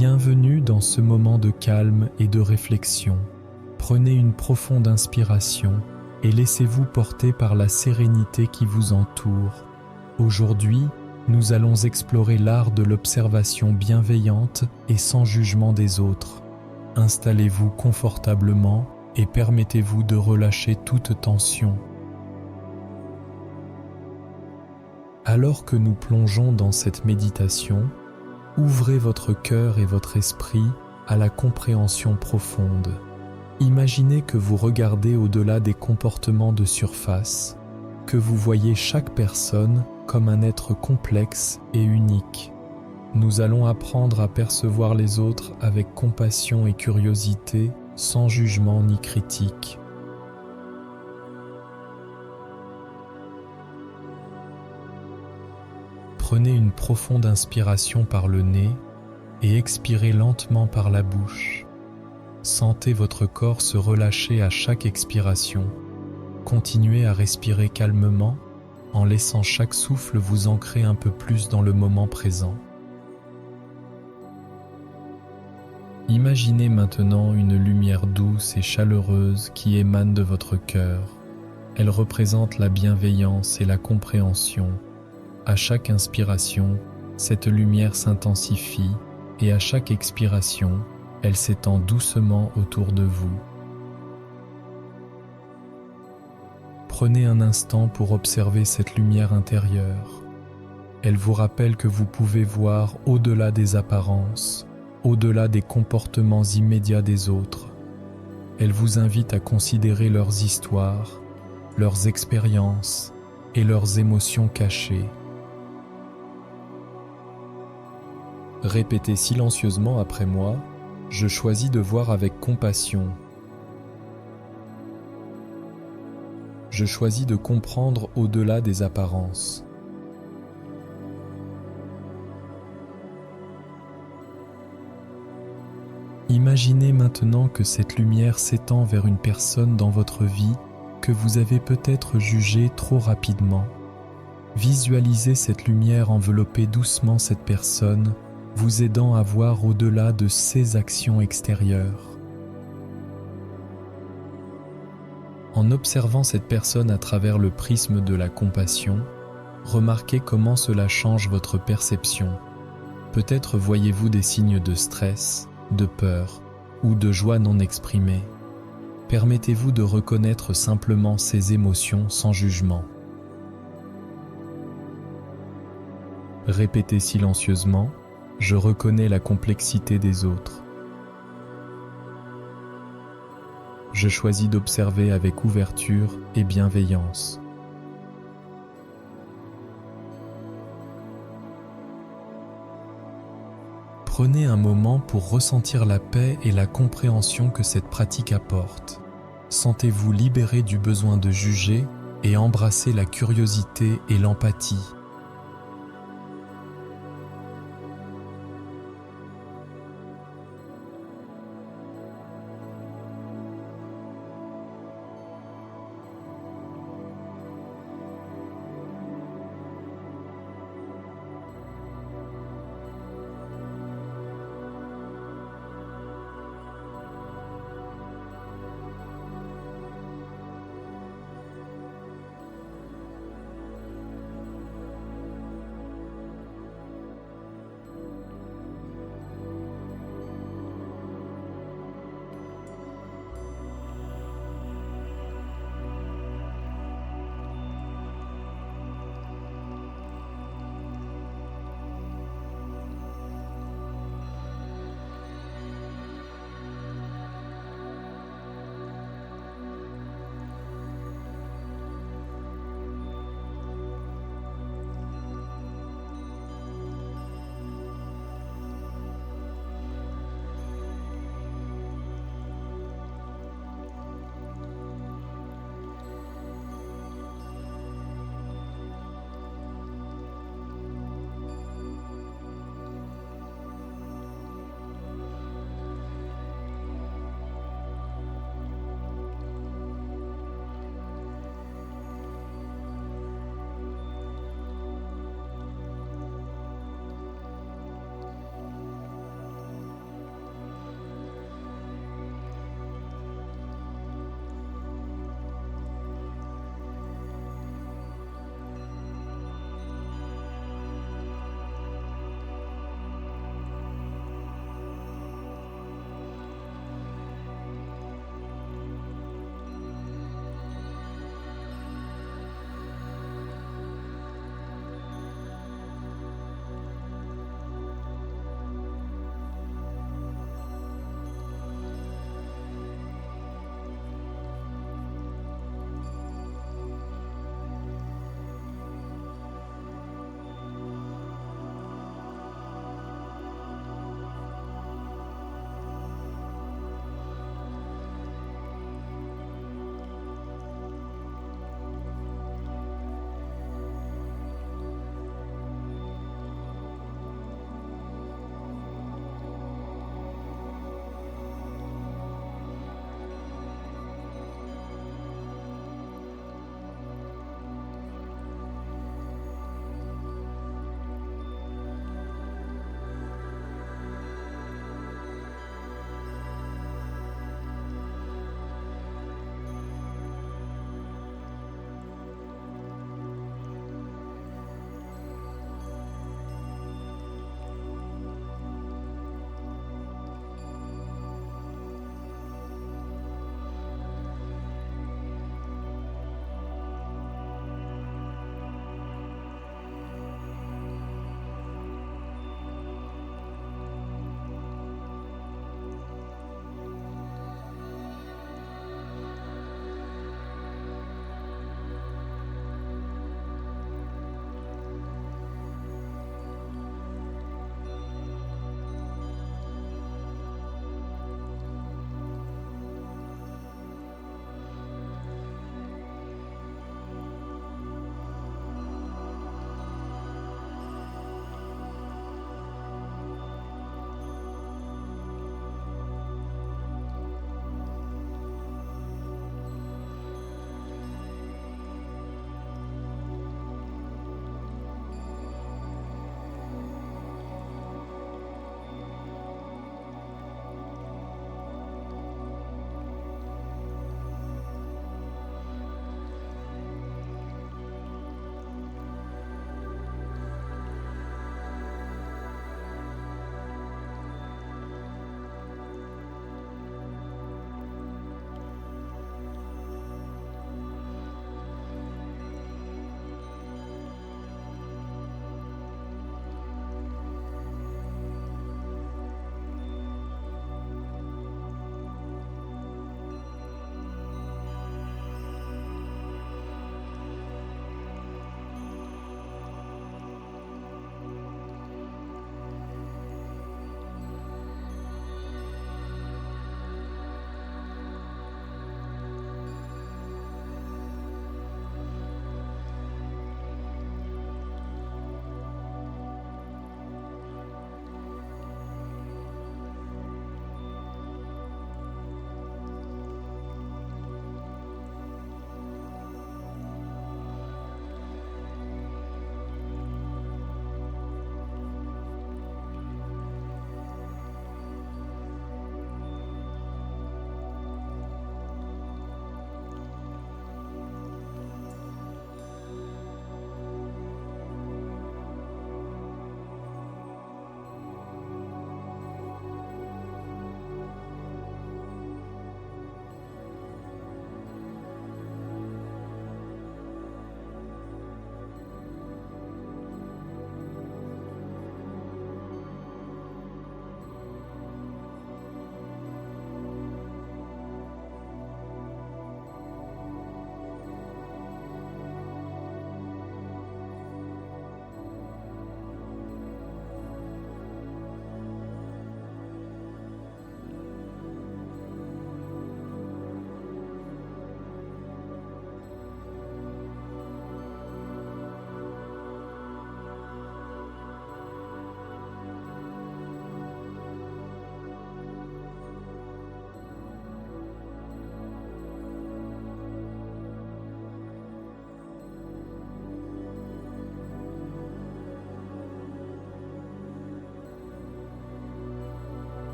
Bienvenue dans ce moment de calme et de réflexion. Prenez une profonde inspiration et laissez-vous porter par la sérénité qui vous entoure. Aujourd'hui, nous allons explorer l'art de l'observation bienveillante et sans jugement des autres. Installez-vous confortablement et permettez-vous de relâcher toute tension. Alors que nous plongeons dans cette méditation, ouvrez votre cœur et votre esprit à la compréhension profonde. Imaginez que vous regardez au-delà des comportements de surface, que vous voyez chaque personne comme un être complexe et unique. Nous allons apprendre à percevoir les autres avec compassion et curiosité, sans jugement ni critique. Prenez une profonde inspiration par le nez et expirez lentement par la bouche. Sentez votre corps se relâcher à chaque expiration. Continuez à respirer calmement en laissant chaque souffle vous ancrer un peu plus dans le moment présent. Imaginez maintenant une lumière douce et chaleureuse qui émane de votre cœur. Elle représente la bienveillance et la compréhension. À chaque inspiration, cette lumière s'intensifie et à chaque expiration, elle s'étend doucement autour de vous. Prenez un instant pour observer cette lumière intérieure. Elle vous rappelle que vous pouvez voir au-delà des apparences, au-delà des comportements immédiats des autres. Elle vous invite à considérer leurs histoires, leurs expériences et leurs émotions cachées. Répétez silencieusement après moi, « Je choisis de voir avec compassion. Je choisis de comprendre au-delà des apparences. » Imaginez maintenant que cette lumière s'étend vers une personne dans votre vie que vous avez peut-être jugée trop rapidement. Visualisez cette lumière envelopper doucement cette personne, vous aidant à voir au-delà de ses actions extérieures. En observant cette personne à travers le prisme de la compassion, remarquez comment cela change votre perception. Peut-être voyez-vous des signes de stress, de peur ou de joie non exprimée. Permettez-vous de reconnaître simplement ces émotions sans jugement. Répétez silencieusement, « Je reconnais la complexité des autres. Je choisis d'observer avec ouverture et bienveillance. » Prenez un moment pour ressentir la paix et la compréhension que cette pratique apporte. Sentez-vous libéré du besoin de juger et embrassez la curiosité et l'empathie.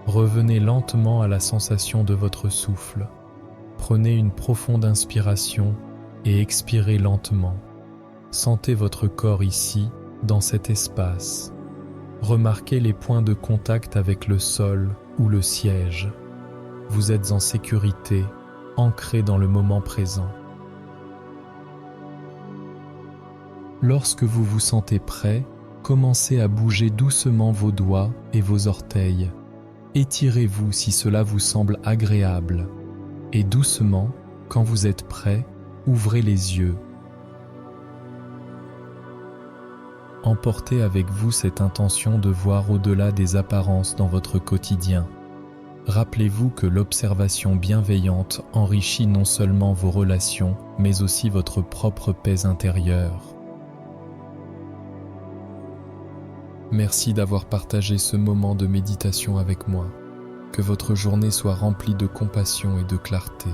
Revenez lentement à la sensation de votre souffle. Prenez une profonde inspiration et expirez lentement. Sentez votre corps ici, dans cet espace. Remarquez les points de contact avec le sol ou le siège. Vous êtes en sécurité, ancré dans le moment présent. Lorsque vous vous sentez prêt, commencez à bouger doucement vos doigts et vos orteils. Étirez-vous si cela vous semble agréable. Et doucement, quand vous êtes prêt, ouvrez les yeux. Emportez avec vous cette intention de voir au-delà des apparences dans votre quotidien. Rappelez-vous que l'observation bienveillante enrichit non seulement vos relations, mais aussi votre propre paix intérieure. Merci d'avoir partagé ce moment de méditation avec moi. Que votre journée soit remplie de compassion et de clarté.